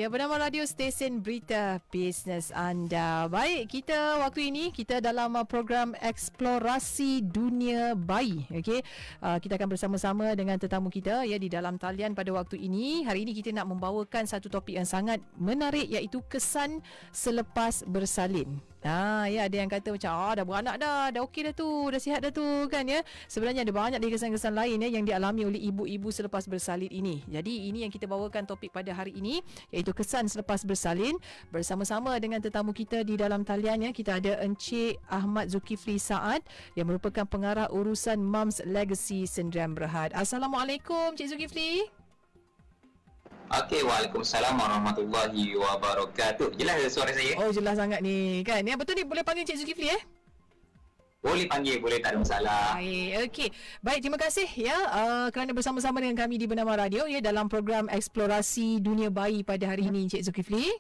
Ya, bernama radio stesen berita bisnes anda. Baik, kita waktu ini kita dalam program eksplorasi dunia bayi. Okey, kita akan bersama-sama dengan tetamu kita ya di dalam talian pada waktu ini. Hari ini kita nak membawakan satu topik yang sangat menarik, iaitu kesan selepas bersalin. Ya, ada yang kata macam dah beranak dah okey dah tu, dah sihat dah tu kan ya. Sebenarnya ada banyak kesan-kesan lain yang dialami oleh ibu-ibu selepas bersalin ini. Jadi ini yang kita bawakan topik pada hari ini, iaitu kesan selepas bersalin. Bersama-sama dengan tetamu kita di dalam talian ya, kita ada Encik Ahmad Zulkifli Saad yang merupakan pengarah urusan Mums Legacy Sdn Bhd. Assalamualaikum Encik Zulkifli. Okey, waalaikumsalam warahmatullahi wabarakatuh. Jelas suara saya? Oh, jelas sangat ni kan. Ya, betul ni, boleh panggil Encik Zulkifli Boleh panggil, boleh, tak ada masalah. Baik, okey. Baik, terima kasih ya kerana bersama-sama dengan kami di Bernama Radio ya dalam program Eksplorasi Dunia Bayi pada hari ini, Encik Zulkifli.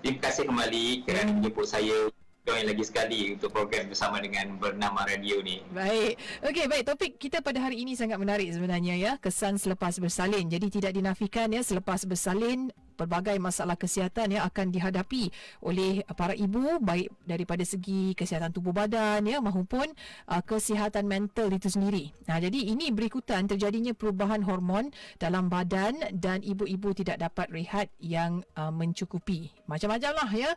Terima kasih kembali kerana menjemput saya join lagi sekali untuk program bersama dengan Bernama Radio ni. Baik. Okey, baik. Topik kita pada hari ini sangat menarik sebenarnya ya. Kesan selepas bersalin. Jadi tidak dinafikan ya, selepas bersalin pelbagai masalah kesihatan yang akan dihadapi oleh para ibu, baik daripada segi kesihatan tubuh badan ya maupun kesihatan mental itu sendiri. Jadi ini berikutan terjadinya perubahan hormon dalam badan dan ibu-ibu tidak dapat rehat yang mencukupi. Macam-macam lah ya.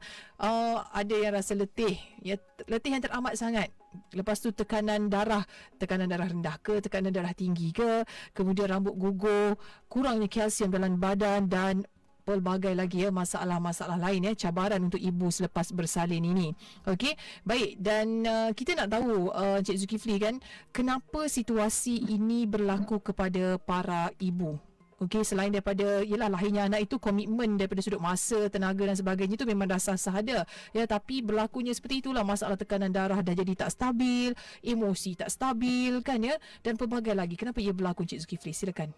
Ada yang rasa letih ya, letih yang teramat sangat. Lepas tu tekanan darah rendah ke, tekanan darah tinggi ke, kemudian rambut gugur, kurangnya kalsium dalam badan dan pelbagai lagi ya masalah-masalah lain ya, cabaran untuk ibu selepas bersalin ini. Okey, baik, dan kita nak tahu Encik Zulkifli kan, kenapa situasi ini berlaku kepada para ibu? Okey, selain daripada ialah lahirnya anak itu, komitmen daripada sudut masa, tenaga dan sebagainya itu memang dah sah-sah ada ya, tapi berlakunya seperti itulah, masalah tekanan darah dah jadi tak stabil, emosi tak stabil kan ya, dan pelbagai lagi. Kenapa ia berlaku, Encik Zulkifli? Silakan.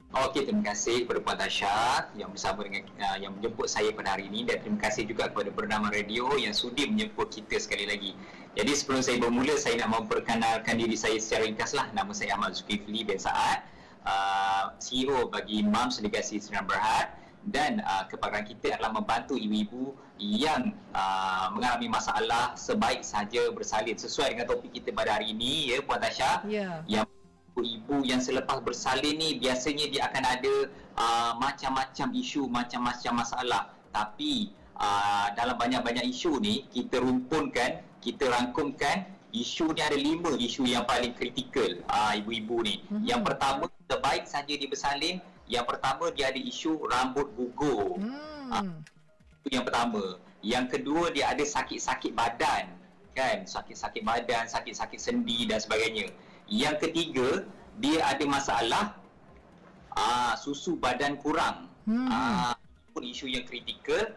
Okey, terima kasih kepada Puan Tasha yang bersama dengan yang menjemput saya pada hari ini, dan terima kasih juga kepada Bernama Radio yang sudi menjemput kita sekali lagi. Jadi sebelum saya bermula, saya nak memperkenalkan diri saya secara ringkaslah. Nama saya Ahmad Zulkifli bin Saad, CEO bagi Mums Legacy Sdn Bhd, dan kepakaran kita adalah membantu ibu-ibu yang mengalami masalah sebaik sahaja bersalin. Sesuai dengan topik kita pada hari ini ya Puan Tasha, yang ibu yang selepas bersalin ni biasanya dia akan ada macam-macam isu, macam-macam masalah. Tapi dalam banyak-banyak isu ni kita rumpunkan, kita rangkumkan, isu ni ada 5 isu yang paling kritikal ibu-ibu ni. Yang pertama, sebaik saja dia bersalin, yang pertama dia ada isu rambut gugur. Itu yang pertama. Yang kedua, dia ada sakit-sakit badan kan, sakit-sakit badan, sakit-sakit sendi dan sebagainya. Yang ketiga, dia ada masalah susu badan kurang. Pun isu yang kritikal.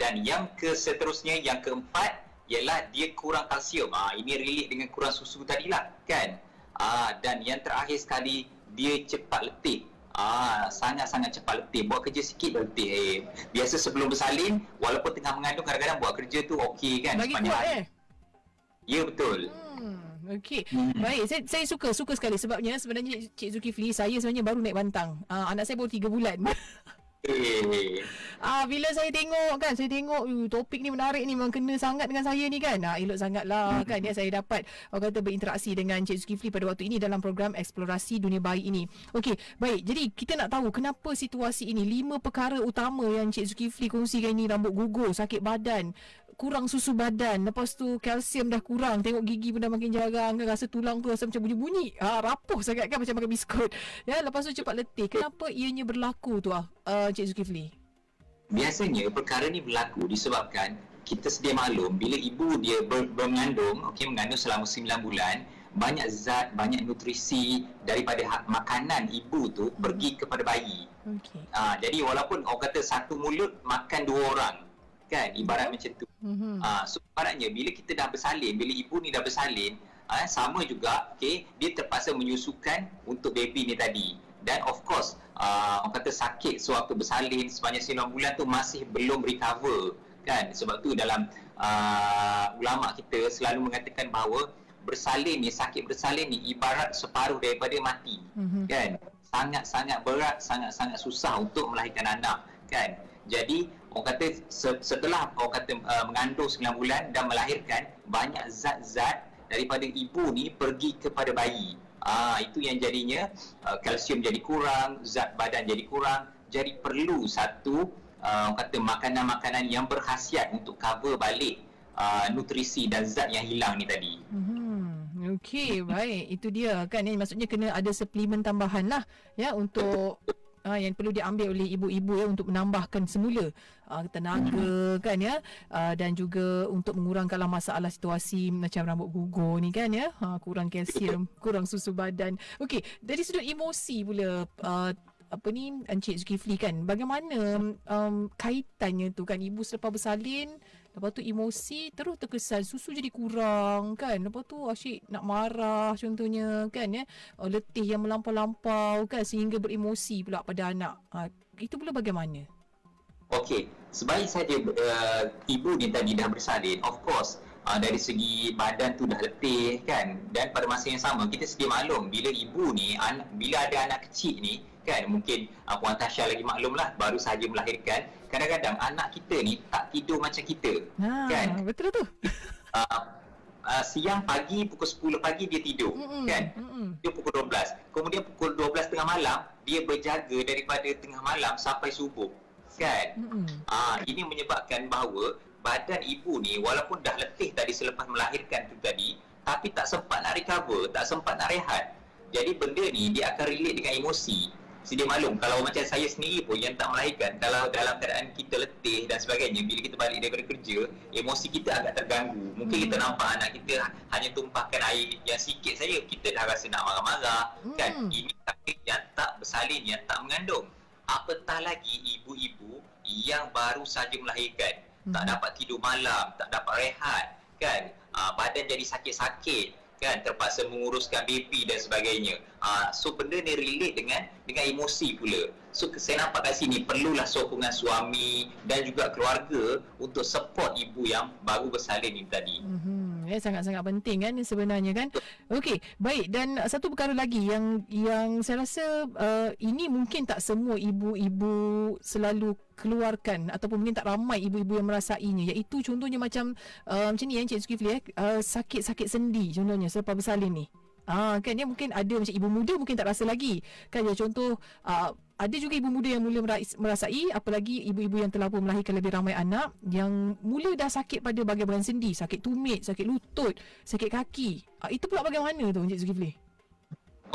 Dan yang seterusnya, yang keempat, ialah dia kurang kalsium. Ini relate dengan kurang susu tadilah kan. Dan yang terakhir sekali, dia cepat letih. Sangat-sangat cepat letih. Buat kerja sikit dah letih. Biasa sebelum bersalin, walaupun tengah mengandung, kadang-kadang buat kerja tu okey kan, lagi kuat hari. Ya, betul. Okey. Baik, saya suka sekali sebabnya sebenarnya Cik Zulkifli, saya sebenarnya baru naik bantang. Anak saya baru 3 bulan. Bila saya tengok topik ni menarik ni, memang kena sangat dengan saya ni kan. Elok sangatlah kan ya, saya dapat orang kata berinteraksi dengan Cik Zulkifli pada waktu ini dalam program Eksplorasi Dunia Bayi ini. Okey, baik. Jadi kita nak tahu kenapa situasi ini, 5 perkara utama yang Cik Zulkifli kongsikan ini: rambut gugur, sakit badan, kurang susu badan, lepas tu kalsium dah kurang, tengok gigi pun dah makin jarang, rasa tulang tu rasa macam bunyi-bunyi, rapuh sangat kan, macam makan biskut ya, lepas tu cepat letih. Kenapa ianya berlaku tu Cik Zulkifli? Biasanya perkara ni berlaku disebabkan kita sedia maklum, bila ibu dia mengandung selama 9 bulan, banyak zat, banyak nutrisi daripada makanan ibu tu pergi kepada bayi. Jadi walaupun orang kata satu mulut makan 2 orang kan, ibarat macam tu. So ibaratnya bila kita dah bersalin, bila ibu ni dah bersalin, sama juga dia terpaksa menyusukan untuk baby ni tadi. Dan of course orang kata sakit sewaktu bersalin sepanjang 9 bulan tu masih belum recover kan. Sebab tu dalam ulama kita selalu mengatakan bahawa bersalin ni, sakit bersalin ni ibarat separuh daripada mati kan. sangat-sangat berat, sangat-sangat susah untuk melahirkan anak, kan. Jadi orang kata setelah orang kata mengandung 9 bulan dan melahirkan, banyak zat-zat daripada ibu ni pergi kepada bayi. Itu yang jadinya kalsium jadi kurang, zat badan jadi kurang. Jadi perlu satu orang kata makanan-makanan yang berkhasiat untuk cover balik nutrisi dan zat yang hilang ni tadi. Okey, baik. Itu dia kan. Maksudnya kena ada suplemen tambahan lah ya untuk yang perlu diambil oleh ibu-ibu ya untuk menambahkan semula tenaga kan ya, dan juga untuk mengurangkanlah masalah situasi macam rambut gugur ni kan ya, kurang kalsium, kurang susu badan. Okey, dari sudut emosi pula Encik Zulkifli kan, bagaimana kaitannya tu kan, ibu selepas bersalin, lepas tu emosi terus terkesan, susu jadi kurang kan, lepas tu asyik nak marah contohnya kan ya, letih yang melampau-lampau kan sehingga beremosi pula pada anak. Itu pula bagaimana? Okey, sebaik saja ibu ni tadi dah bersalin, of course dari segi badan tu dah letih kan, dan pada masa yang sama kita sedia maklum bila ibu ni bila ada anak kecil ni kan, mungkin Puan Tasha lagi maklum lah, baru sahaja melahirkan, kadang-kadang anak kita ni tak tidur macam kita kan. Betul tu. Siang pagi pukul 10 pagi dia tidur kan, dia pukul 12, kemudian pukul 12 tengah malam dia berjaga daripada tengah malam sampai subuh kan. Ini menyebabkan bahawa badan ibu ni walaupun dah letih tadi selepas melahirkan tu tadi, tapi tak sempat nak recover, tak sempat nak rehat. Jadi benda ni dia akan relate dengan emosi. Sedia maklum, kalau macam saya sendiri pun yang tak melahirkan, kalau dalam keadaan kita letih dan sebagainya, bila kita balik daripada kerja, emosi kita agak terganggu. Mungkin kita nampak anak kita hanya tumpahkan air yang sikit saja, kita dah rasa nak marah-marah kan. Ini sakit yang tak bersalin, yang tak mengandung. Apatah lagi ibu-ibu yang baru saja melahirkan, tak dapat tidur malam, tak dapat rehat kan, badan jadi sakit-sakit kan, terpaksa menguruskan baby dan sebagainya. So benda ni relate dengan emosi pula. So saya nampak kat sini perlulah sokongan suami dan juga keluarga untuk support ibu yang baru bersalin ni tadi. Sangat-sangat penting kan sebenarnya kan. Okey, baik. Dan satu perkara lagi yang saya rasa ini mungkin tak semua ibu-ibu selalu keluarkan, ataupun mungkin tak ramai ibu-ibu yang merasainya, iaitu contohnya macam ni Encik Zulkifli, sakit-sakit sendi contohnya selepas bersalin ni. Kan dia mungkin ada macam ibu muda mungkin tak rasa lagi kan, ya contoh ada juga ibu muda yang mula merasai, apalagi ibu-ibu yang telah pun melahirkan lebih ramai anak yang mula dah sakit pada bahagian sendi, sakit tumit, sakit lutut, sakit kaki. Itu pula bagaimana tu Encik Zulkifli?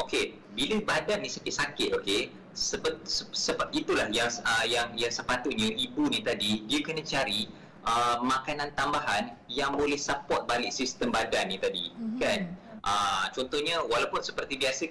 Okey, bila badan ni sakit-sakit, okey, sebab itulah yang sepatutnya ibu ni tadi dia kena cari makanan tambahan yang boleh support balik sistem badan ni tadi kan. Contohnya walaupun seperti biasa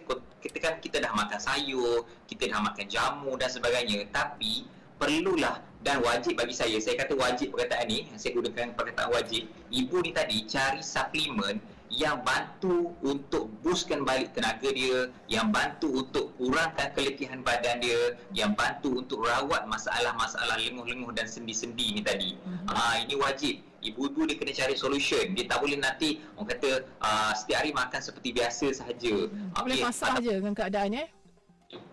kita dah makan sayur, kita dah makan jamu dan sebagainya, tapi perlulah dan wajib bagi saya kata wajib perkataan ni, saya gunakan perkataan wajib, ibu ni tadi cari suplemen yang bantu untuk boostkan balik tenaga dia, yang bantu untuk kurangkan keletihan badan dia, yang bantu untuk rawat masalah-masalah lenguh-lenguh dan sendi-sendi ni tadi. Ini wajib. Ibu-ibu dia kena cari solution. Dia tak boleh nanti orang kata setiap hari makan seperti biasa sahaja. Boleh pasrah je dengan keadaan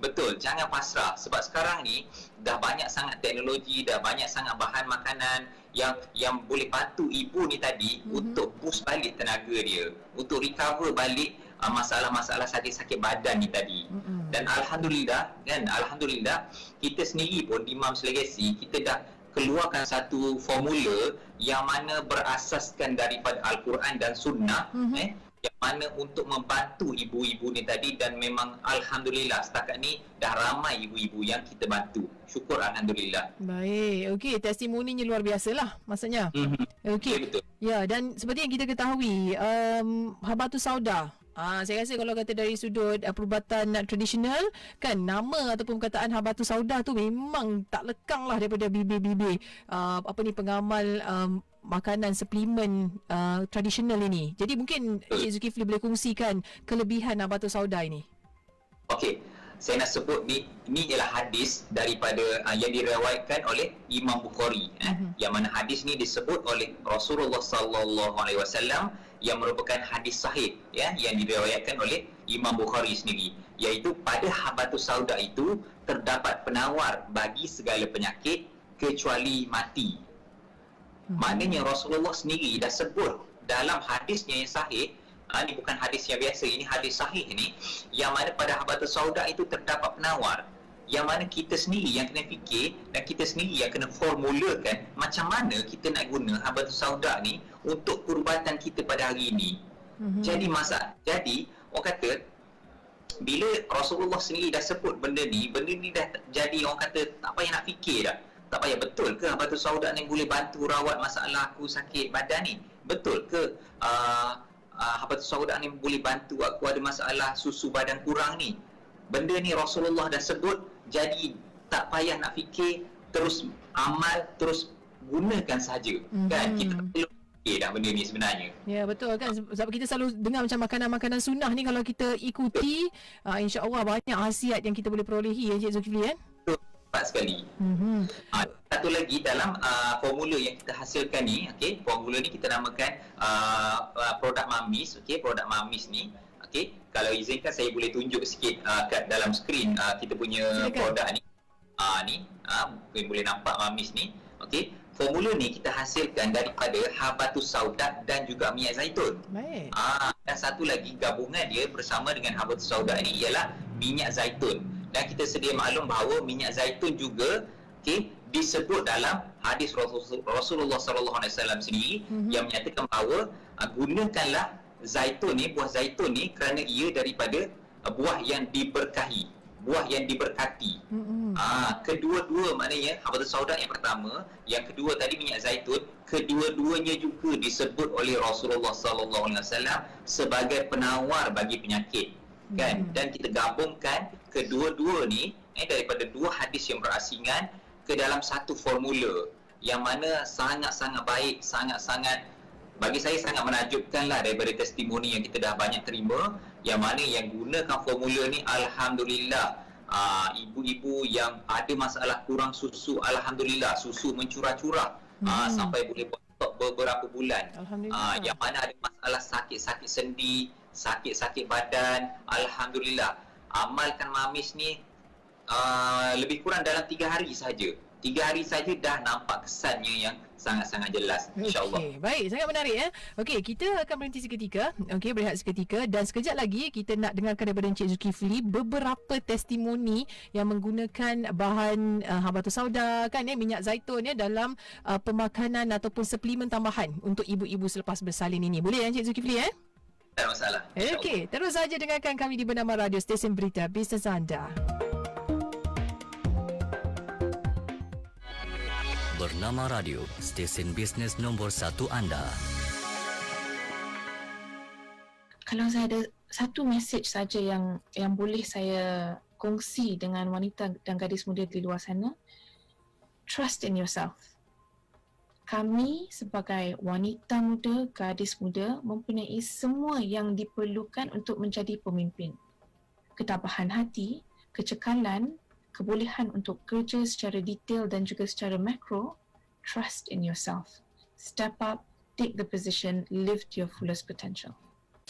Betul, jangan pasrah. Sebab sekarang ni dah banyak sangat teknologi, dah banyak sangat bahan makanan yang boleh bantu ibu ni tadi untuk boost balik tenaga dia, untuk recover balik masalah-masalah sakit-sakit badan ni tadi. Dan alhamdulillah kita sendiri pun di Mums Legacy kita dah keluarkan satu formula yang mana berasaskan daripada Al-Quran dan Sunnah, yang mana untuk membantu ibu-ibu ni tadi, dan memang alhamdulillah setakat ni dah ramai ibu-ibu yang kita bantu. Syukur alhamdulillah. Baik, okey, testimoninya luar biasalah maksudnya. Okey. Betul. Ya, dan seperti yang kita ketahui, Habatus Sauda, saya rasa kalau kata dari sudut perubatan tradisional kan, nama ataupun perkataan Habatus Sauda tu memang tak lekang lah daripada bibir-bibir pengamal makanan suplemen tradisional ini. Jadi mungkin Encik Zulkifli boleh kongsikan kelebihan Habatus Sauda ini. Okey, saya nak sebut ni ialah hadis daripada yang diriwayatkan oleh Imam Bukhari, yang mana hadis ni disebut oleh Rasulullah sallallahu alaihi wasallam yang merupakan hadis sahih ya, yang diriwayatkan oleh Imam Bukhari sendiri, iaitu pada habatus sauda itu terdapat penawar bagi segala penyakit kecuali mati. Maknanya Rasulullah sendiri dah sebut dalam hadisnya yang sahih, ini bukan hadis yang biasa, ini hadis sahih ni, yang mana pada habatus sauda itu terdapat penawar, yang mana kita sendiri yang kena fikir dan kita sendiri yang kena formulakan macam mana kita nak guna habatus sauda ni untuk perubatan kita pada hari ini. Jadi orang kata bila Rasulullah sendiri dah sebut benda ni dah jadi, orang kata tak payah nak fikir dah. Tak payah, betul ke habatus sauda ni boleh bantu rawat masalah aku sakit badan ni? Betul ke habatus sauda ni boleh bantu aku ada masalah susu badan kurang ni? Benda ni Rasulullah dah sebut, jadi tak payah nak fikir, terus amal, terus gunakan saja. Kan kita perlu fikir dah benda ni sebenarnya. Ya, betul kan, sebab kita selalu dengar macam makanan-makanan sunnah ni kalau kita ikuti, insya-Allah banyak khasiat yang kita boleh perolehi ya Cik Zulkifli kan? Tepat sekali. Satu lagi dalam formula yang kita hasilkan ni, okey, formula ni kita namakan produk Mamis, okey, produk Mamis ni, okey, kalau izinkan saya boleh tunjuk sikit kat dalam skrin kita punya produk ni. Mungkin boleh nampak Mamis ni, okey. Formula ni kita hasilkan daripada habatus sauda dan juga minyak zaitun. Baik. Dan satu lagi gabungan dia bersama dengan habatus sauda ni ialah minyak zaitun. Dan kita sedia maklum bahawa minyak zaitun juga disebut dalam hadis Rasulullah SAW sendiri yang menyatakan bahawa gunakanlah zaitun ni, buah zaitun ni, kerana ia daripada buah yang diberkahi, buah yang diberkati. Kedua-dua maknanya habatus sauda yang pertama, yang kedua tadi minyak zaitun, kedua-duanya juga disebut oleh Rasulullah SAW sebagai penawar bagi penyakit. Kan? Dan kita gabungkan kedua-dua ni daripada dua hadis yang berasingan ke dalam satu formula yang mana sangat-sangat baik, sangat-sangat, bagi saya sangat menakjubkanlah daripada testimoni yang kita dah banyak terima, yang mana yang gunakan formula ni alhamdulillah, ibu-ibu yang ada masalah kurang susu, alhamdulillah susu mencurah-curah sampai boleh buat beberapa bulan. Yang mana ada masalah sakit-sakit sendi, sakit-sakit badan, alhamdulillah amalkan Mamis ni lebih kurang dalam 3 hari saja. 3 hari saja dah nampak kesannya yang sangat-sangat jelas, insya-Allah. Okey, baik, sangat menarik ya. Okey, kita akan berhenti seketika. Okey, berehat seketika dan sekejap lagi kita nak dengarkan daripada Encik Zulkifli beberapa testimoni yang menggunakan bahan habatus sauda kan minyak zaitun dalam pemakanan ataupun suplemen tambahan untuk ibu-ibu selepas bersalin ini. Boleh ya Encik Zulkifli Tak ada masalah. Okey, terus saja dengarkan kami di Bernama Radio Stesen Berita Bisnes Anda. Bernama Radio, stesen bisnes nombor 1 anda. Kalau saya ada satu mesej saja yang boleh saya kongsi dengan wanita dan gadis muda di luar sana, trust in yourself. Kami sebagai wanita muda, gadis muda mempunyai semua yang diperlukan untuk menjadi pemimpin. Ketabahan hati, kecekalan, kebolehan untuk kerja secara detail dan juga secara makro. Trust in yourself. Step up, take the position, live to your fullest potential.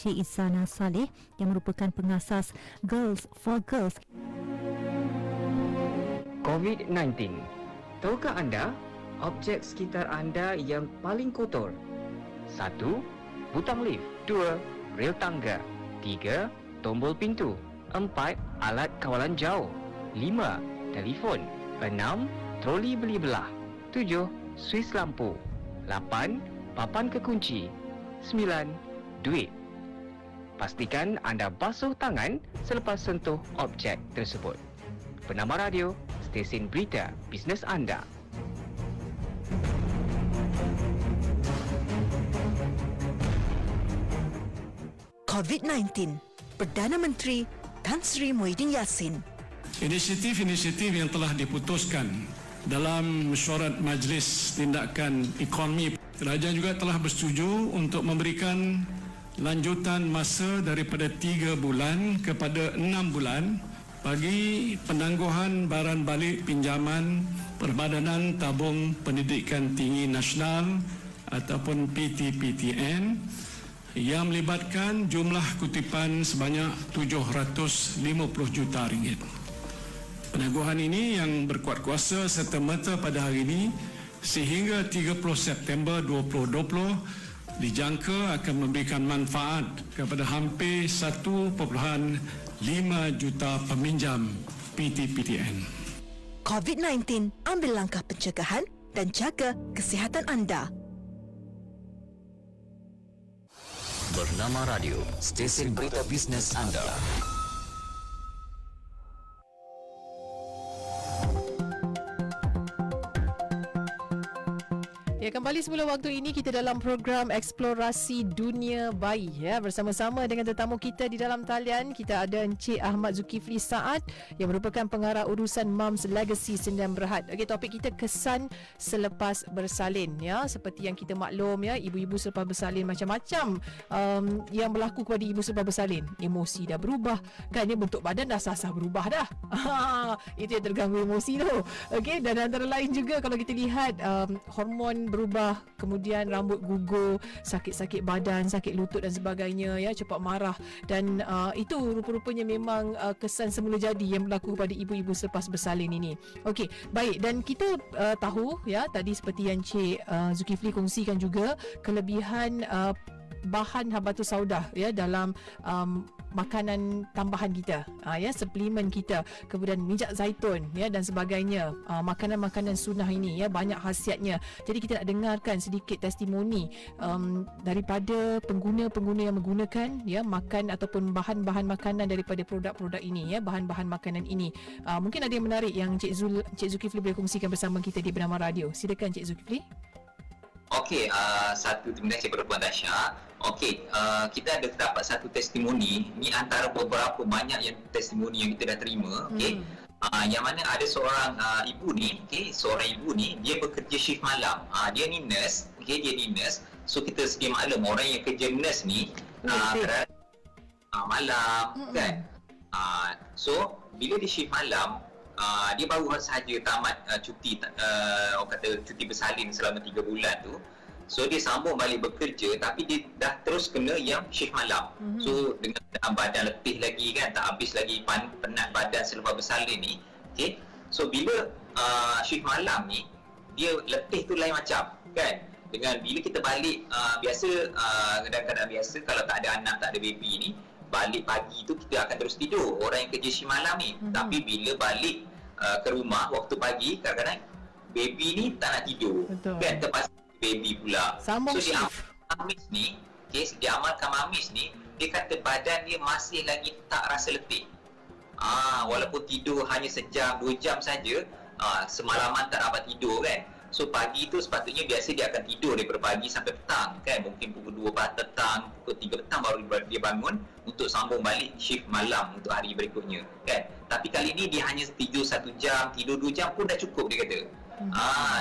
Cik Isana Saleh yang merupakan pengasas Girls for Girls. COVID-19. Tahukah anda objek sekitar anda yang paling kotor? 1. Butang lift. 2. Rel tangga. 3. Tombol pintu. 4. Alat kawalan jauh. 5. Telefon. 6. Troli beli belah. 7. Suis lampu. 8. Papan kekunci. 9. Duit. Pastikan anda basuh tangan selepas sentuh objek tersebut. Bernama Radio, stesen berita bisnes anda. COVID-19, Perdana Menteri Tan Sri Muhyiddin Yassin. Inisiatif-inisiatif yang telah diputuskan dalam mesyuarat Majlis Tindakan Ekonomi, kerajaan juga telah bersetuju untuk memberikan lanjutan masa daripada 3 bulan kepada 6 bulan bagi penangguhan baran balik pinjaman Perbadanan Tabung Pendidikan Tinggi Nasional ataupun PTPTN yang melibatkan jumlah kutipan sebanyak 750 juta ringgit. Peneguhan ini yang berkuat kuasa serta merta pada hari ini sehingga 30 September 2020 dijangka akan memberikan manfaat kepada hampir 1.5 juta peminjam PTPTN. COVID-19, ambil langkah pencegahan dan jaga kesihatan anda. Bernama Radio, stesen berita bisnes anda. Ya, kembali semula waktu ini kita dalam program Eksplorasi Dunia Bayi ya, bersama-sama dengan tetamu kita di dalam talian. Kita ada Encik Ahmad Zulkifli Saad yang merupakan pengarah urusan Mums Legacy Sdn Bhd. Okey, topik kita kesan selepas bersalin ya. Seperti yang kita maklum ya, ibu-ibu selepas bersalin macam-macam yang berlaku kepada ibu selepas bersalin. Emosi dah berubah kan, dia bentuk badan dah sah-sah berubah dah. Itu yang terganggu emosi tu. Okey, dan antara lain juga kalau kita lihat hormon berubah, kemudian rambut gugur, sakit-sakit badan, sakit lutut dan sebagainya ya, cepat marah, dan itu rupa-rupanya memang kesan semula jadi yang berlaku pada ibu-ibu selepas bersalin ini. Okey, baik, dan kita tahu ya tadi seperti yang Encik Zulkifli kongsikan juga kelebihan bahan habatus saudah ya dalam makanan tambahan kita ya, suplemen kita, kemudian minyak zaitun ya dan sebagainya, makanan-makanan sunnah ini ya, banyak khasiatnya. Jadi kita nak dengarkan sedikit testimoni daripada pengguna-pengguna yang menggunakan ya makan ataupun bahan-bahan makanan daripada produk-produk ini ya, bahan-bahan makanan ini. Mungkin ada yang menarik yang Encik Zulkifli boleh kongsikan bersama kita di Bernama Radio. Silakan Encik Zulkifli. Okey, satu, terima kasih kepada Puan Tasha. Okey, kita ada dapat satu testimoni. Ini antara beberapa banyak yang testimoni yang kita dah terima. Okey, yang mana ada seorang ibu ni, seorang ibu ni dia bekerja shift malam. Dia ni nurse, okey, dia ni nurse. So kita sedia maklum orang yang kerja nurse ni malam kan. So bila dia shift malam, dia baru sahaja tamat cuti orang kata cuti bersalin selama 3 bulan tu. So dia sambung balik bekerja, tapi dia dah terus kena yang shift malam. So dengan badan letih lagi kan, tak habis lagi penat badan selepas bersalin ni. Okay, so bila shift malam ni dia letih tu lain macam kan. Dengan bila kita balik biasa kadang-kadang biasa kalau tak ada anak, tak ada baby ni, balik pagi tu kita akan terus tidur, orang yang kerja shift malam ni. Tapi bila balik ke rumah waktu pagi, kadang-kadang baby ni tak nak tidur. Betul. Kan, terpaksa baby pula. Sambung so dia amalkan ni, dia amalkan mamis ni, dia kata badan dia masih lagi tak rasa letih. Walaupun tidur hanya sejam 2 jam saja, semalaman tak dapat tidur kan. So pagi tu sepatutnya biasa dia akan tidur daripada pagi sampai petang kan, mungkin pukul 2 petang, pukul 3 petang baru dia bangun untuk sambung balik shift malam untuk hari berikutnya kan. Tapi kali ni dia hanya tidur 1 jam, tidur 2 jam pun dah cukup dia kata.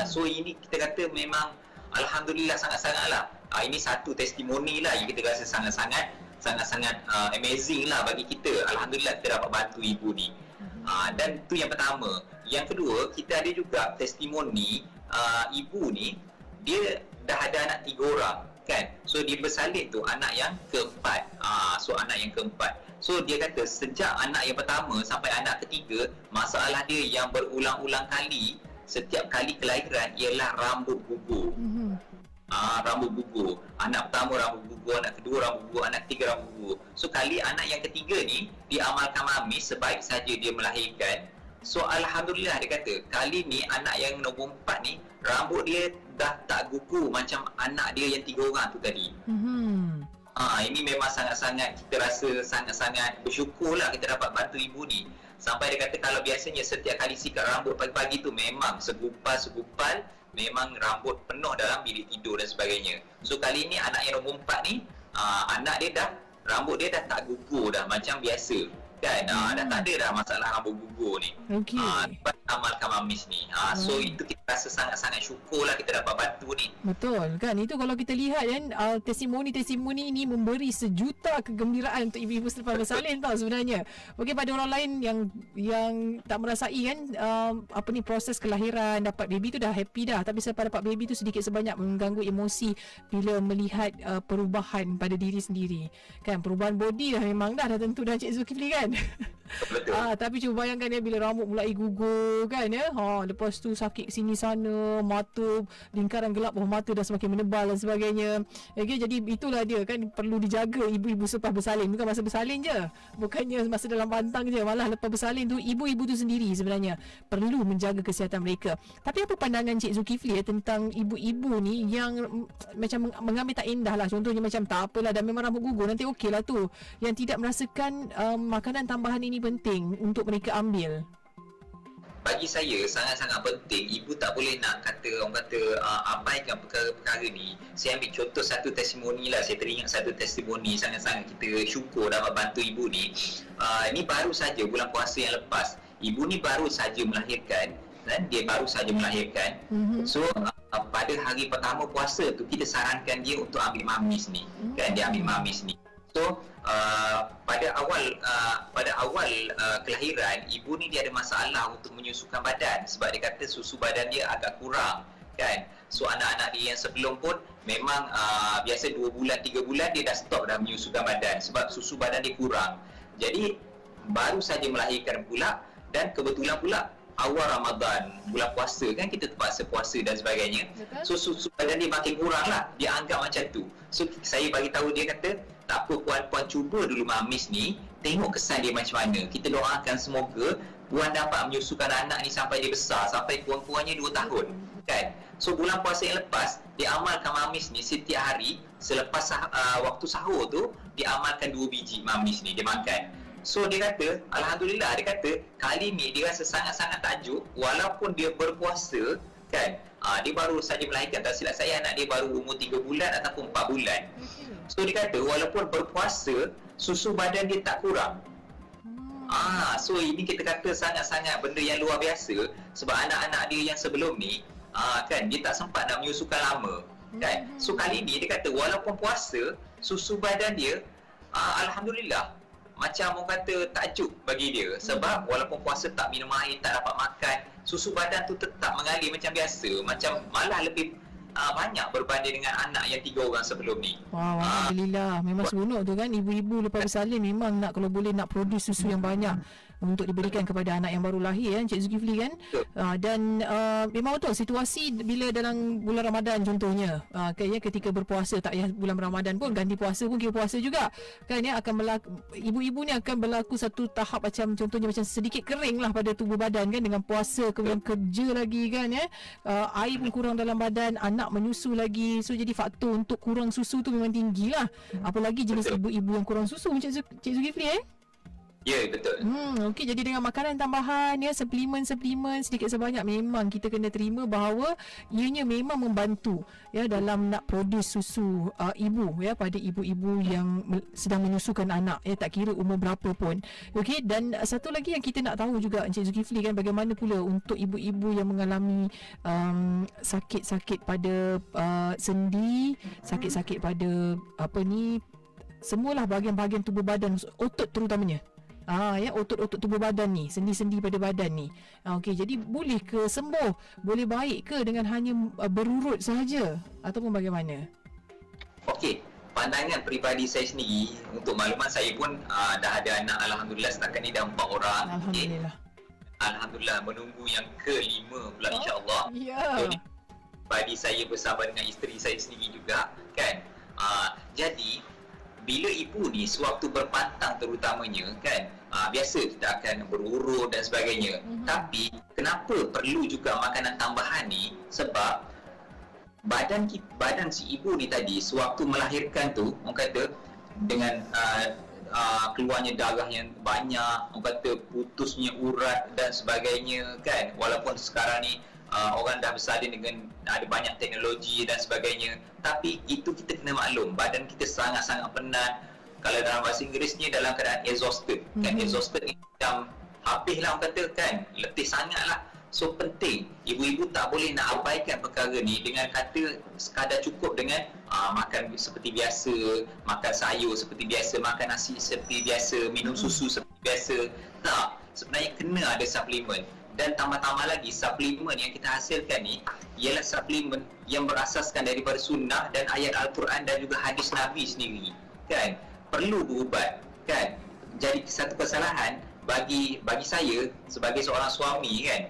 So ini kita kata memang alhamdulillah sangat-sangat lah. Ini satu testimoni lah yang kita rasa sangat-sangat amazing lah bagi kita. Alhamdulillah kita dapat bantu ibu ni. Dan tu yang pertama. Yang kedua, kita ada juga testimoni ibu ni, dia dah ada anak 3 orang kan. So dia bersalin tu anak yang keempat. So anak yang keempat. So dia kata sejak anak yang pertama sampai anak ketiga, masalah dia yang berulang-ulang kali setiap kali kelahiran ialah rambut gugur. Rambut gugur. Anak pertama rambut gugur, anak kedua rambut gugur, anak ketiga rambut gugur. So kali anak yang ketiga ni dia amalkan mamis sebaik saja dia melahirkan. So alhamdulillah dia kata kali ni anak yang nombor 4 ni rambut dia dah tak gugur macam anak dia yang 3 orang tu tadi. Ini memang sangat-sangat kita rasa sangat-sangat bersyukurlah kita dapat bantu ibu ni. Sampai dia kata kalau biasanya setiap kali sikat rambut pagi-pagi tu memang segupal memang rambut penuh dalam bilik tidur dan sebagainya. So kali ni anak yang nombor 4 ni anak dia dah, rambut dia dah tak gugur dah macam biasa kan. Dah tak ada dah masalah rambut gugur ni. amalkan mamis ni. So itu kita rasa sangat-sangat syukurlah kita dapat bantu ni. Betul kan, itu kalau kita lihat kan testimoni ini memberi sejuta kegembiraan untuk ibu-ibu selepas bersalin tau sebenarnya. Okey, pada orang lain yang tak merasai kan proses kelahiran, dapat baby tu dah happy dah, tapi selepas dapat baby tu sedikit sebanyak mengganggu emosi bila melihat perubahan pada diri sendiri kan. Perubahan body dah memang dah tentu dah Cik Zulkifli kan. Betul. Tapi cuba bayangkan ya, bila rambut mulai gugur kan ya, lepas tu sakit sini sana, mata, lingkaran gelap bawah mata dah semakin menebal dan sebagainya. Okay, jadi itulah dia kan, perlu dijaga ibu-ibu selepas bersalin. Bukan masa bersalin je, bukannya masa dalam pantang je, malah lepas bersalin tu ibu-ibu tu sendiri sebenarnya perlu menjaga kesihatan mereka. Tapi apa pandangan Cik Zulkifli tentang ibu-ibu ni yang macam mengambil tak indah lah, contohnya macam tak apalah dah memang rambut gugur, nanti okey lah tu, yang tidak merasakan makanan tambahan ini penting untuk mereka ambil? Bagi saya sangat-sangat penting. Ibu tak boleh nak abaikan perkara-perkara ni. Saya ambil contoh satu testimoni lah. Saya teringat satu testimoni, sangat-sangat kita syukur dapat bantu ibu ni. Ini baru saja bulan puasa yang lepas. Ibu ni baru saja melahirkan, dan dia baru saja melahirkan. So pada hari pertama puasa tu kita sarankan dia untuk ambil mamis ni. Kan, dia ambil mamis ni. So pada awal kelahiran, ibu ni dia ada masalah untuk menyusukan badan sebab dia kata susu badan dia agak kurang kan. So anak-anak dia yang sebelum pun memang biasa 2 bulan 3 bulan dia dah stop dah menyusukan badan sebab susu badan dia kurang. Jadi baru saja melahirkan pula, dan kebetulan pula awal Ramadan, bulan puasa kan, kita terpaksa puasa dan sebagainya. So susu badan dia makin kurang lah, dia anggap macam tu. So saya bagi tahu dia, kata tak apa puan-puan, cuba dulu mamis ni, tengok kesan dia macam mana. Kita doakan semoga puan dapat menyusukan anak ni sampai dia besar, sampai kurang-kurangnya 2 tahun kan. So bulan puasa yang lepas dia amalkan mamis ni setiap hari. Selepas waktu sahur tu dia amalkan 2 biji mamis ni dia makan. So dia kata alhamdulillah, dia kata kali ni dia rasa sangat-sangat takjub walaupun dia berpuasa kan. Dia baru saja melahirkan, tak silap saya anak dia baru umur 3 bulan ataupun 4 bulan. So dia kata walaupun berpuasa, susu badan dia tak kurang. So ini kita kata sangat-sangat benda yang luar biasa. Sebab anak-anak dia yang sebelum ni kan, dia tak sempat nak menyusukan lama kan. So kali ni dia kata walaupun puasa, susu badan dia alhamdulillah, macam orang kata takjub bagi dia. Sebab walaupun puasa tak minum air, tak dapat makan, susu badan tu tetap mengalir macam biasa, macam malah lebih banyak berbanding dengan anak yang 3 orang sebelum ni. Wow, alhamdulillah. Memang seronok tu kan, ibu-ibu lepas bersalin memang nak, kalau boleh nak produce susu yang banyak untuk diberikan kepada anak yang baru lahir kan, Cik Zulkifli kan. Dan memang betul situasi bila dalam bulan Ramadan contohnya, ketika berpuasa, tak payah bulan Ramadan pun, ganti puasa pun kira puasa juga kan ya, akan ibu-ibu ni akan berlaku satu tahap macam contohnya macam sedikit kering lah pada tubuh badan kan, dengan puasa kemudian kerja lagi kan ya, air pun kurang dalam badan, anak menyusu lagi. So jadi faktor untuk kurang susu tu memang tinggi lah. Apalagi jenis ibu-ibu yang kurang susu, Cik Zulkifli Ya, betul. Okey, jadi dengan makanan tambahan ya, suplemen sedikit sebanyak, memang kita kena terima bahawa ianya memang membantu ya dalam nak produce susu ibu ya pada ibu-ibu yang sedang menyusukan anak ya, tak kira umur berapa pun. Okey, dan satu lagi yang kita nak tahu juga Encik Zulkifli kan, bagaimana pula untuk ibu-ibu yang mengalami sakit-sakit pada sendi, sakit-sakit pada semualah bahagian-bahagian tubuh badan, otot terutamanya. Ya, otot-otot tubuh badan ni, sendi-sendi pada badan ni. Okey, jadi boleh ke sembuh? Boleh baik ke dengan hanya berurut sahaja ataupun bagaimana? Okey, pandangan peribadi saya sendiri, untuk makluman saya pun dah ada anak, alhamdulillah setakat ni dah 4 orang. Alhamdulillah. Alhamdulillah, menunggu yang ke-5 pula insya-Allah. Ya. So, peribadi saya bersama dengan isteri saya sendiri juga kan. Jadi bila ibu ni sewaktu berpantang terutamanya kan, biasa kita akan berurut dan sebagainya. Tapi kenapa perlu juga makanan tambahan ni? Sebab badan si ibu ni tadi sewaktu melahirkan tu, orang kata dengan keluarnya darah yang banyak, orang kata putusnya urat dan sebagainya kan. Walaupun sekarang ni orang dah bersalin dengan ada banyak teknologi dan sebagainya, tapi itu kita kena maklum, badan kita sangat-sangat penat. Kalau dalam bahasa Inggerisnya dalam keadaan exhausted kan, exhausted ni macam habis lah orang kata kan, letih sangat lah. So penting, ibu-ibu tak boleh nak abaikan perkara ni dengan kata sekadar cukup dengan makan seperti biasa, makan sayur seperti biasa, makan nasi seperti biasa, minum susu seperti biasa. Tak, sebenarnya kena ada suplemen. Dan tambah-tambah lagi, suplemen yang kita hasilkan ni ialah suplemen yang berasaskan daripada sunnah dan ayat Al-Quran dan juga hadis Nabi sendiri, kan? Perlu berubat, kan? Jadi satu kesalahan bagi saya sebagai seorang suami, kan,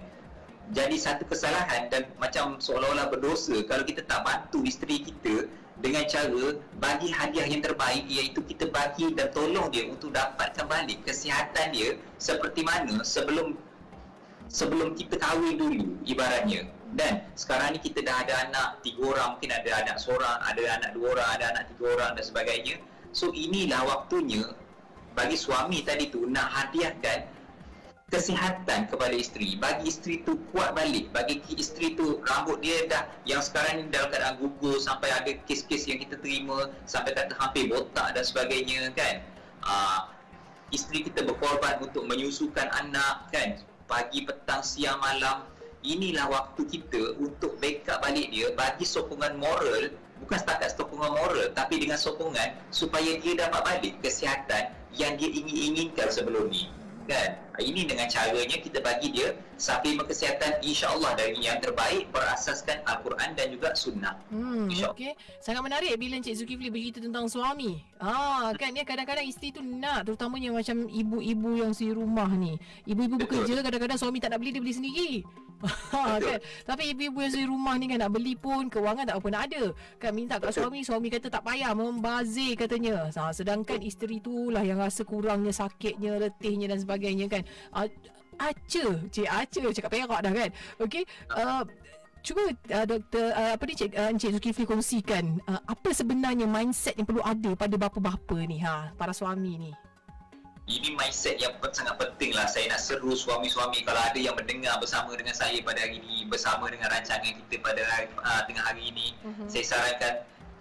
jadi satu kesalahan dan macam seolah-olah berdosa kalau kita tak bantu isteri kita dengan cara bagi hadiah yang terbaik, iaitu kita bagi dan tolong dia untuk dapatkan balik kesihatan dia seperti mana sebelum kita kahwin dulu ibaratnya. Dan sekarang ni kita dah ada anak 3 orang, mungkin ada anak seorang, ada anak 2 orang, ada anak 3 orang dan sebagainya. So inilah waktunya bagi suami tadi tu nak hadiahkan kesihatan kepada isteri, bagi isteri tu kuat balik, bagi isteri tu rambut dia dah yang sekarang ni dalam keadaan gugur, sampai ada kes-kes yang kita terima sampai kata hampir botak dan sebagainya, kan. Isteri kita berkorban untuk menyusukan anak, kan, pagi, petang, siang, malam. Inilah waktu kita untuk backup balik dia, bagi sokongan moral, bukan setakat sokongan moral tapi dengan sokongan supaya dia dapat balik kesihatan yang dia inginkan sebelum ni, kan. Ini dengan caranya kita bagi dia suplemen kesihatan, insya-Allah dari yang terbaik berasaskan Al-Quran dan juga sunnah. Okey, sangat menarik bila Encik Zulkifli bercerita tentang suami. Kan ya, kadang-kadang isteri tu nak, terutamanya macam ibu-ibu yang si rumah ni. Ibu-ibu bekerja, kadang-kadang suami tak nak beli, dia beli sendiri. Kan? Tapi ibu-ibu yang si rumah ni kan nak beli pun kewangan tak apa nak ada. Kan minta kat suami kata tak payah, membazir katanya. Sedangkan isteri tu lah yang rasa kurangnya, sakitnya, letihnya dan sebagainya, kan. Cik cakap perak dah, kan. Okey, cuba Dr. Encik Zulkifli kongsikan apa sebenarnya mindset yang perlu ada pada bapa-bapa ni, para suami ni. Ini mindset yang sangat penting lah. Saya nak seru suami-suami, kalau ada yang mendengar bersama dengan saya pada hari ini, bersama dengan rancangan kita pada tengah hari ini, saya sarankan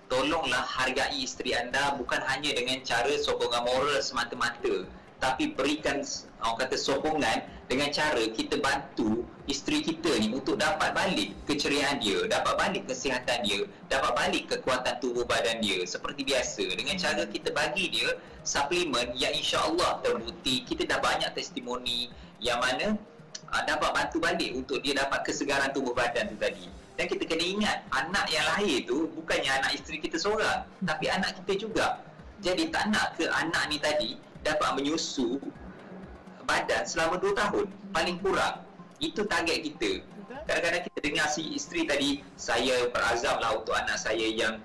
tolonglah hargai isteri anda, bukan hanya dengan cara sokongan moral semata-mata, tapi berikan orang kata sokongan dengan cara kita bantu isteri kita ni untuk dapat balik keceriaan dia, dapat balik kesihatan dia, dapat balik kekuatan tubuh badan dia seperti biasa, dengan cara kita bagi dia suplemen yang insya-Allah terbukti. Kita dah banyak testimoni yang mana dapat bantu balik untuk dia dapat kesegaran tubuh badan tu tadi. Dan kita kena ingat, anak yang lahir tu bukannya anak isteri kita seorang, tapi anak kita juga. Jadi tak nak ke anak ni tadi dapat menyusu badan selama 2 tahun paling kurang. Itu target kita. Kadang-kadang kita dengar si isteri tadi, saya berazam lah untuk anak saya yang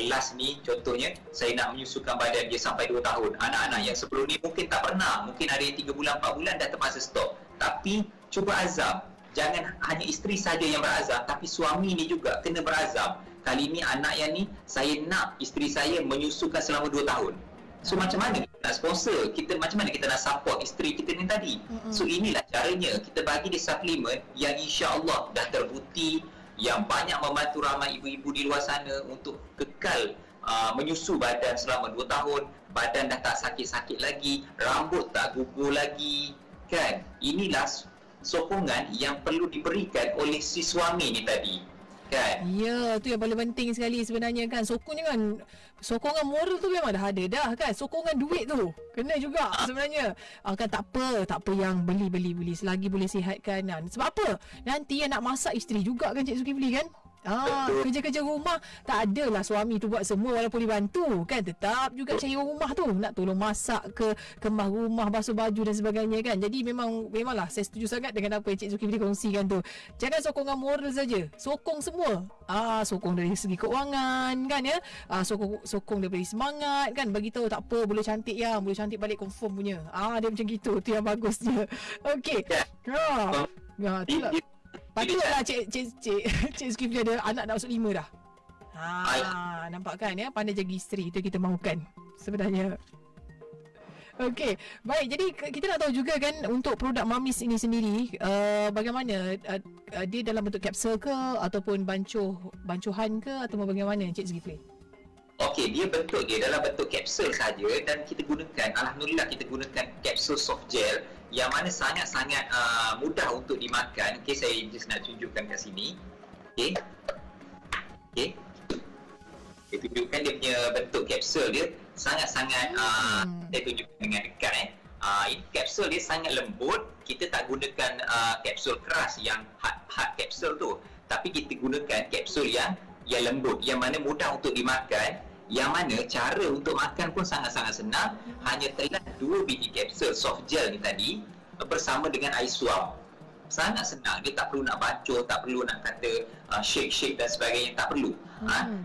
last ni, contohnya saya nak menyusukan badan dia sampai 2 tahun. Anak-anak yang sebelum ni mungkin tak pernah, mungkin ada 3 bulan 4 bulan dah terpaksa stop. Tapi cuba azam, jangan hanya isteri saja yang berazam, tapi suami ni juga kena berazam. Kali ni anak yang ni, saya nak isteri saya menyusukan selama 2 tahun. So macam mana kita nak sponsor, macam mana kita nak support isteri kita ni tadi. So inilah caranya, kita bagi dia suplemen yang insya-Allah dah terbukti, yang banyak membantu ramai ibu-ibu di luar sana untuk kekal menyusu badan selama 2 tahun, badan dah tak sakit-sakit lagi, rambut tak gugur lagi, kan. Inilah sokongan yang perlu diberikan oleh si suami ni tadi, kan. Ya, tu yang paling penting sekali sebenarnya, kan. Sokongan moral tu memang dah ada dah, kan. Sokongan duit tu kena juga sebenarnya. Kan tak apa yang beli selagi boleh sihatkan, kan. Sebab apa? Nanti yang nak masak isteri juga, kan, Cik Zulkifli, kan. Kerja-kerja rumah tak adalah suami tu buat semua walaupun dibantu, kan. Tetap juga cari rumah tu nak tolong masak ke, kemah rumah, basuh baju dan sebagainya, kan. Jadi memanglah saya setuju sangat dengan apa yang Cik Zulkifli kongsikan tu. Jangan sokongan moral saja, sokong semua. Sokong dari segi keuangan, kan, ya. Sokong daripada semangat, kan. Bagi tahu tak apa, boleh cantik balik confirm punya. Dia macam gitu, tu yang bagusnya. Okey. Itulah. Patutlah Cik Zulkifli ada anak dah masuk 5 dah. Nampak kan, ya, pandai jaga isteri, itu kita mahukan sebenarnya. Okey, baik. Jadi kita nak tahu juga, kan, untuk produk Mamis ini sendiri, bagaimana dia dalam bentuk kapsul ke ataupun bancuhan ke, atau bagaimana, Cik Zulkifli? Okey, dalam bentuk kapsul saja, dan kita gunakan, alhamdulillah kita gunakan kapsul soft gel yang mana sangat-sangat mudah untuk dimakan. Okey, saya just nak tunjukkan kat sini. Okey. Okey. Saya tunjukkan dia punya bentuk kapsul dia sangat-sangat saya tunjukkan dengan dekat ini kapsul dia sangat lembut. Kita tak gunakan kapsul keras yang hard kapsul tu, tapi kita gunakan kapsul yang lembut, yang mana mudah untuk dimakan, yang mana cara untuk makan pun sangat-sangat senang. Hanya telan 2 biji kapsul soft gel ni tadi bersama dengan air suam. Sangat senang, dia tak perlu nak bacol, tak perlu nak kata shake dan sebagainya, tak perlu.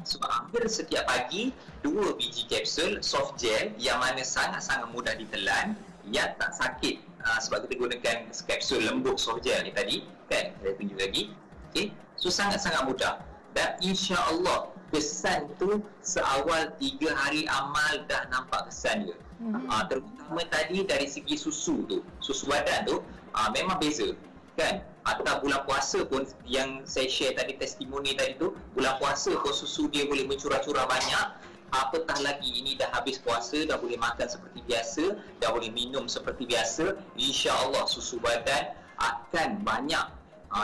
So ambil setiap pagi 2 biji kapsul soft gel yang mana sangat-sangat mudah ditelan, yang tak sakit, sebab kita gunakan kapsul lembut soft gel ni tadi kan, saya tunjuk lagi. Okay, so sangat-sangat mudah, dan insya-Allah kesan tu seawal 3 hari amal dah nampak kesan dia. Terutama tadi dari segi susu badan tu memang beza kan. Atau bulan puasa pun yang saya share tadi, testimoni tadi tu, bulan puasa pun susu dia boleh mencurah-curah banyak. Apatah lagi ini dah habis puasa, dah boleh makan seperti biasa, dah boleh minum seperti biasa. InsyaAllah susu badan akan banyak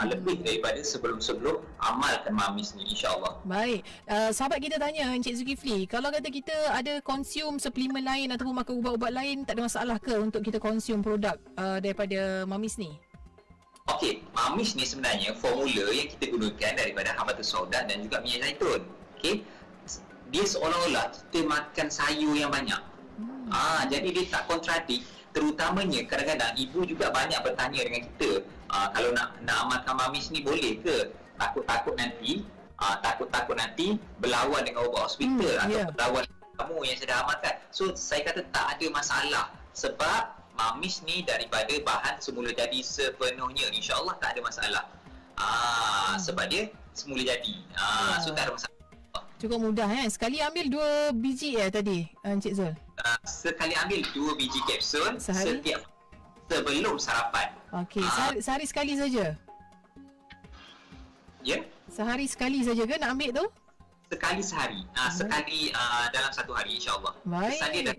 lebih daripada sebelum-sebelum amalkan mamis ni, insyaAllah. Baik, sahabat kita tanya Encik Zulkifli, kalau kata kita ada konsum suplemen lain ataupun makan ubat-ubat lain, tak ada masalah ke untuk kita konsum produk daripada mamis ni? Okey, mamis ni sebenarnya formula yang kita gunakan daripada habatus sauda dan juga minyak zaitun. Okey, dia seolah-olah kita makan sayur yang banyak. Jadi dia tak kontradik. Terutamanya kadang-kadang ibu juga banyak bertanya dengan kita, kalau nak amalkan mamis ni boleh ke? Takut-takut nanti berlawan dengan ubat hospital atau berlawan dengan kamu yang saya dah amalkan. So saya kata tak ada masalah, sebab mamis ni daripada bahan semula jadi sepenuhnya, insya-Allah tak ada masalah. Sebab dia semula jadi. So tak ada masalah. Cukup mudah sekali ambil 2 biji tadi Encik Zul. Sekali ambil 2 biji kapsul setiap sebelum sarapan. Okey, sehari sekali saja. Ya? Sehari sekali saja ke nak ambil tu? Sekali sehari. Sekali dalam satu hari, insya-Allah. Baik.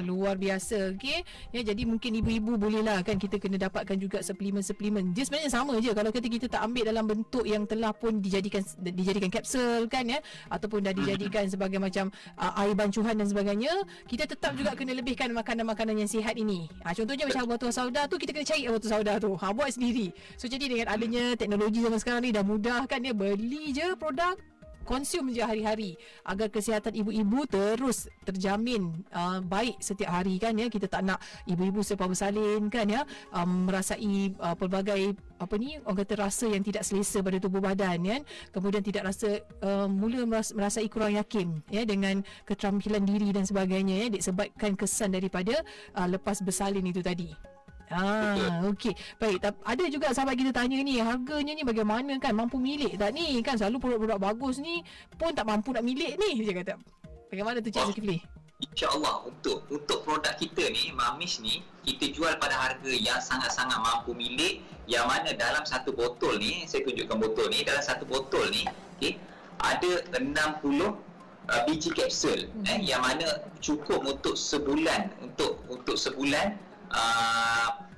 Luar biasa. Okey. Ya, jadi mungkin ibu-ibu bolehlah kan, kita kena dapatkan juga suplemen-suplemen. Dia sebenarnya sama je kalau kita tak ambil dalam bentuk yang telah pun dijadikan kapsul kan ya, ataupun dah dijadikan sebagai macam air bancuhan dan sebagainya, kita tetap juga kena lebihkan makanan-makanan yang sihat ini. Contohnya macam habatus sauda tu, kita kena cari habatus sauda tu. Buat sendiri. So jadi dengan adanya teknologi zaman sekarang ni dah mudah kan ya, beli je produk, konsum je hari-hari agar kesihatan ibu-ibu terus terjamin baik setiap hari kan ya. Kita tak nak ibu-ibu selepas bersalin kan ya merasai pelbagai orang kata rasa yang tidak selesa pada tubuh badan kan, kemudian tidak rasa mula merasai kurang yakin ya dengan keterampilan diri dan sebagainya ya, disebabkan kesan daripada lepas bersalin itu tadi. Okey. Baik, ada juga sahabat kita tanya ni, harganya ni bagaimana kan, mampu milik tak ni? Kan selalu produk-produk bagus ni pun tak mampu nak milik ni, dia kata. Bagaimana tu Cik Zulkifli? InsyaAllah untuk produk kita ni, mamis ni, kita jual pada harga yang sangat-sangat mampu milik, yang mana dalam satu botol ni, saya tunjukkan botol ni, dalam satu botol ni, okay, ada 60 biji kapsul yang mana cukup untuk sebulan, untuk sebulan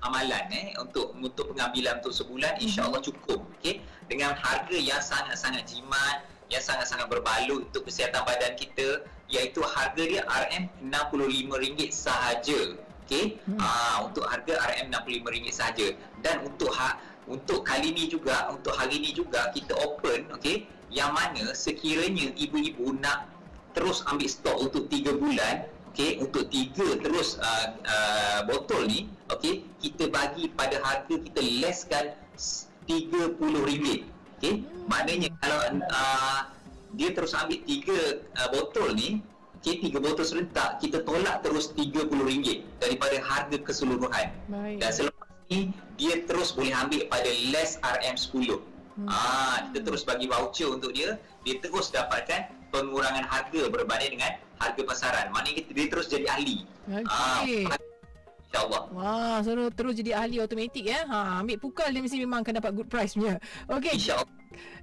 amalan untuk pengambilan untuk sebulan, insya-Allah cukup. Okey, dengan harga yang sangat-sangat jimat, yang sangat-sangat berbaloi untuk kesihatan badan kita, iaitu harga dia RM65 sahaja. Okey, untuk harga RM65 sahaja. Dan untuk kali ni juga, untuk hari ni juga kita open, okey, yang mana sekiranya ibu-ibu nak terus ambil stok untuk 3 bulan, okey, untuk 3 terus botol ni, okey, kita bagi pada harga, kita lesskan RM30. Okey, maknanya kalau dia terus ambil 3 botol ni, okey, 3 botol serentak, kita tolak terus RM30 daripada harga keseluruhan. Dan selepas ni dia terus boleh ambil pada less RM10. Kita terus bagi voucher untuk dia terus dapatkan pengurangan harga berbanding dengan harga pasaran. Maknanya dia terus jadi ahli. InsyaAllah. Wah, terus jadi ahli automatik ya. Ambil pukal dia mesti memang akan dapat good price punya. Okey. InsyaAllah.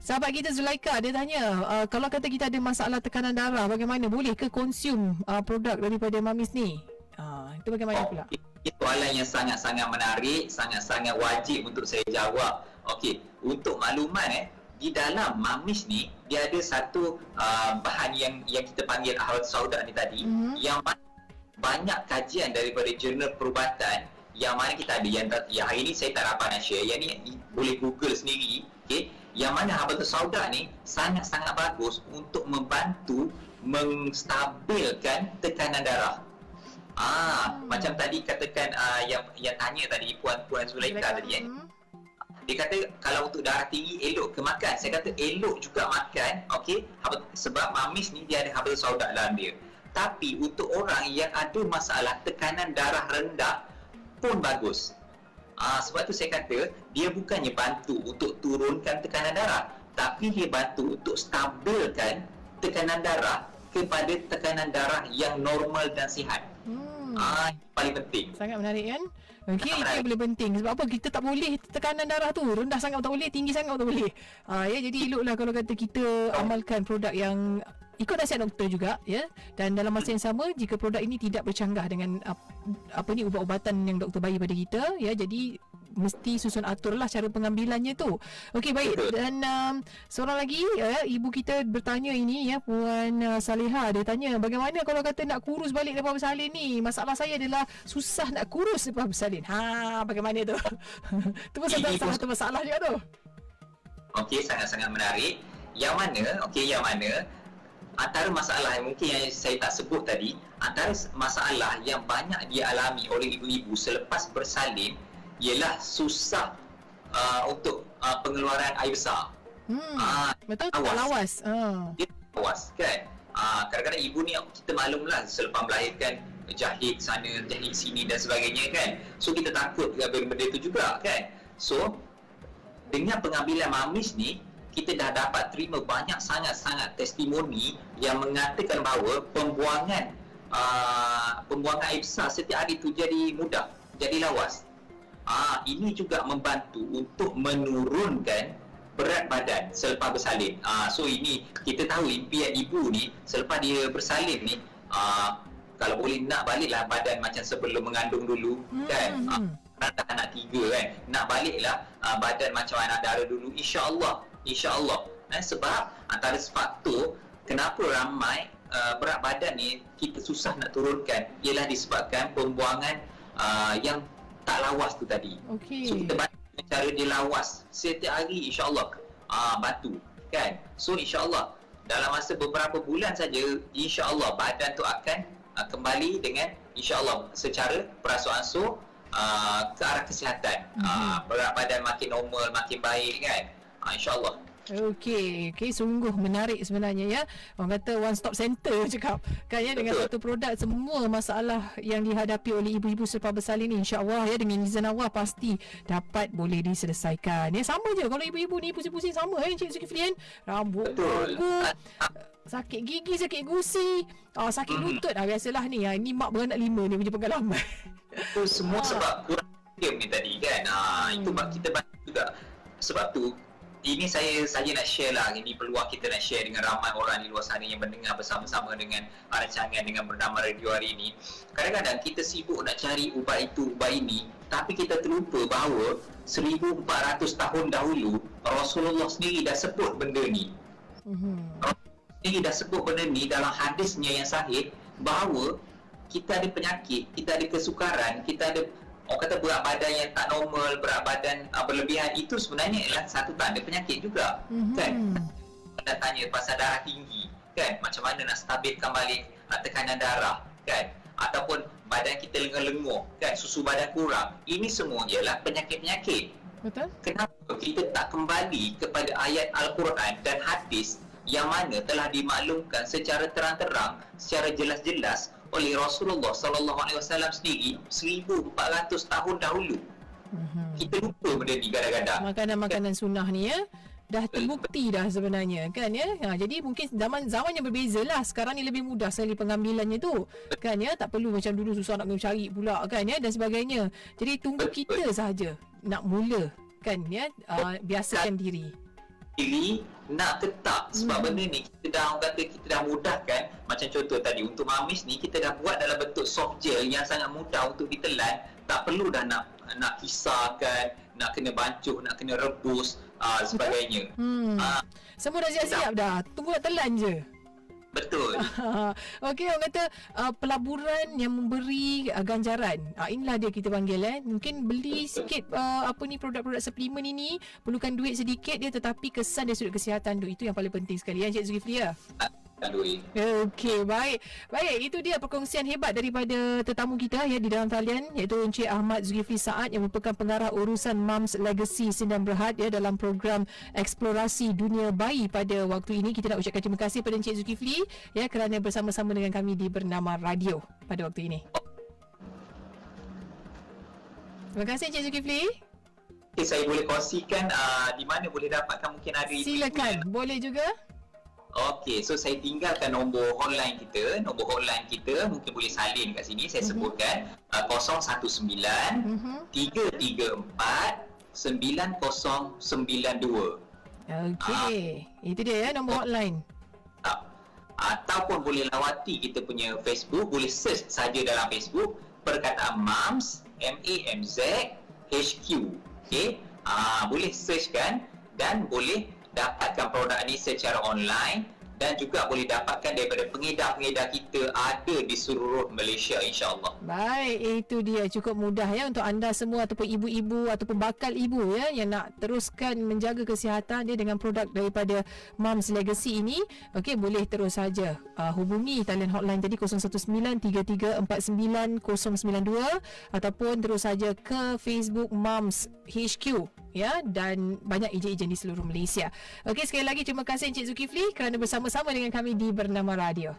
Sahabat kita Zulaika, dia tanya, kalau kata kita ada masalah tekanan darah, bagaimana? Boleh ke konsum produk daripada mamis ni? Itu bagaimana pula? Ini soalan yang sangat-sangat menarik, sangat-sangat wajib untuk saya jawab. Okey, untuk maklumat di dalam mamis ni dia ada satu bahan yang kita panggil ahwat sauda ni tadi, yang banyak kajian daripada jurnal perubatan yang mana kita ada, yang hari ni saya tak dapat nak share, yang ni boleh Google sendiri. Okey, yang mana habatus sauda ni sangat-sangat bagus untuk membantu menstabilkan tekanan darah. Macam tadi katakan yang tanya tadi Puan Zulaikha tadi dia kata kalau untuk darah tinggi elok ke makan. Saya kata elok juga makan, okey, sebab mamis ni dia ada habatus sauda dalam dia. Tapi untuk orang yang ada masalah tekanan darah rendah pun bagus. Sebab tu saya kata dia bukannya bantu untuk turunkan tekanan darah, tapi dia bantu untuk stabilkan tekanan darah kepada tekanan darah yang normal dan sihat. Paling penting. Sangat menarik kan? Okey, itu yang boleh penting. Sebab apa? Kita tak boleh tekanan darah tu rendah sangat tak boleh, tinggi sangat tak boleh. Jadi eloklah kalau kata kita amalkan produk yang ikut nasihat doktor juga, ya. Dan dalam masa yang sama, jika produk ini tidak bercanggah dengan ubat-ubatan yang doktor bagi pada kita, ya, jadi mesti susun aturlah cara pengambilannya tu. Okey, baik. Dan seorang lagi, ibu kita bertanya ini, ya, Puan Saleha, dia tanya bagaimana kalau kata nak kurus balik lepas bersalin ni. Masalah saya adalah susah nak kurus lepas bersalin. Bagaimana tu? Tu pun satu masalah juga tu. Okey, sangat-sangat menarik. Yang mana antara masalah yang mungkin yang saya tak sebut tadi, antara masalah yang banyak dialami oleh ibu-ibu selepas bersalin ialah susah untuk pengeluaran air besar. Betul, tak lawas. Dia lawas kan. Kadang-kadang ibu ni kita maklumlah selepas melahirkan jahit sana, jahit sini dan sebagainya kan. So kita takut benda tu juga kan. So dengan pengambilan mamis ni kita dah dapat terima banyak sangat-sangat testimoni yang mengatakan bahawa pembuangan air besar setiap hari tu jadi mudah, jadi lawas. Ini juga membantu untuk menurunkan berat badan selepas bersalin. So ini kita tahu impian ibu ni selepas dia bersalin ni, kalau boleh nak baliklah badan macam sebelum mengandung dulu kan. Anak 3 kan, nak baliklah badan macam anak dara dulu, insya-Allah. Sebab antara faktor kenapa ramai berat badan ni kita susah nak turunkan ialah disebabkan pembuangan yang tak lawas tu tadi. So kita bantu cara dia lawas setiap hari, insya-Allah bantu kan. So insya-Allah dalam masa beberapa bulan saja, insya-Allah badan tu akan kembali dengan insya-Allah secara beransur-ansur ke arah kesihatan. Berat badan makin normal, makin baik kan. InsyaAllah. Okey, sungguh menarik sebenarnya, ya. Orang kata one stop center cakap kan, ya, dengan satu produk semua masalah yang dihadapi oleh ibu-ibu selepas bersalin ni, insya-Allah, ya, dengan izin Allah pasti dapat boleh diselesaikan. Ya, sama je kalau ibu-ibu ni pusing-pusing sama Encik Zulkifli kan. Rambut gugur, sakit gigi, sakit gusi, sakit lutut. Biasalah ni. Ini mak beranak 5 ni punya pengalaman. Itu semua sebab kurang diam ni tadi kan. Itu kita bantu juga. Sebab tu ini saya nak share lah, ini peluang kita nak share dengan ramai orang di luar sana yang mendengar bersama-sama dengan rancangan dengan bernama radio hari ini. Kadang-kadang kita sibuk nak cari ubat itu, ubat ini, tapi kita terlupa bahawa 1400 tahun dahulu Rasulullah sendiri dah sebut benda ni. Rasulullah sendiri dah sebut benda ni dalam hadisnya yang sahih, bahawa kita ada penyakit, kita ada kesukaran, kita ada orang kata berat badan yang tak normal, berat badan berlebihan, itu sebenarnya adalah satu tanda penyakit juga. Kan? Kita tanya pasal darah tinggi kan, macam mana nak stabilkan balik tekanan darah kan, ataupun badan kita lengur-lengur kan, susu badan kurang. Ini semua ialah penyakit-penyakit. Betul? Kenapa kita tak kembali kepada ayat Al-Quran dan hadis yang mana telah dimaklumkan secara terang-terang, secara jelas-jelas oleh Rasulullah sallallahu alaihi wasallam sendiri 1400 tahun dahulu. Kita lupa benda ni kadang-kadang. Makanan-makanan sunnah ni, ya, dah terbukti dah sebenarnya kan, ya. Jadi mungkin zaman yang berbeza lah. Sekarang ni lebih mudah sekali pengambilannya tu kan, ya. Tak perlu macam dulu susah nak kena cari pula kan, ya, dan sebagainya. Jadi tunggu kita sahaja nak mula kan, ya, biasakan diri. diri nak tetap sebab benda ni kita dah orang kata kita dah mudahkan. Macam contoh tadi untuk mamis ni kita dah buat dalam bentuk soft gel yang sangat mudah untuk ditelan, tak perlu dah nak kisarkan, nak kena bancuh, nak kena rebus sebagainya. Semua dah siap-siap dah, tunggu nak telan je. Betul. Okey, orang kata pelaburan yang memberi ganjaran. Inilah dia kita panggil Mungkin beli sikit produk-produk suplemen ini perlukan duit sedikit dia, tetapi kesan dari sudut kesihatan tu itu yang paling penting sekali Encik Zulkifli ya. Okey, baik. Itu dia perkongsian hebat daripada tetamu kita ya di dalam talian, iaitu Encik Ahmad Zulkifli Saad yang merupakan pengarah urusan Mums Legacy Sdn Bhd ya dalam program eksplorasi dunia bayi pada waktu ini. Kita nak ucapkan terima kasih pada Encik Zulkifli ya kerana bersama-sama dengan kami di Bernama Radio pada waktu ini. Terima kasih Encik Zulkifli. Okay, saya boleh kongsikan di mana boleh dapatkan mungkin hari silakan, boleh juga. Okey, so saya tinggalkan nombor hotline kita. Nombor hotline kita mungkin boleh salin kat sini. Saya sebutkan 019 334 9092. Okey, itu dia ya nombor hotline. Ataupun boleh lawati kita punya Facebook, boleh search saja dalam Facebook perkataan MAMS, MAMZ HQ. Okey, boleh search kan dan boleh dapatkan produk ni secara online dan juga boleh dapatkan daripada pengedar-pengedar kita ada di seluruh Malaysia insya-Allah. Baik, itu dia cukup mudah ya untuk anda semua ataupun ibu-ibu ataupun bakal ibu ya yang nak teruskan menjaga kesihatan dia dengan produk daripada Mums Legacy ini. Okey, boleh terus saja hubungi talian hotline tadi 01933499092 ataupun terus saja ke Facebook Mums HQ ya, dan banyak ejen-ejen di seluruh Malaysia. Okey, sekali lagi terima kasih Encik Zulkifli kerana bersama-sama dengan kami di Bernama Radio.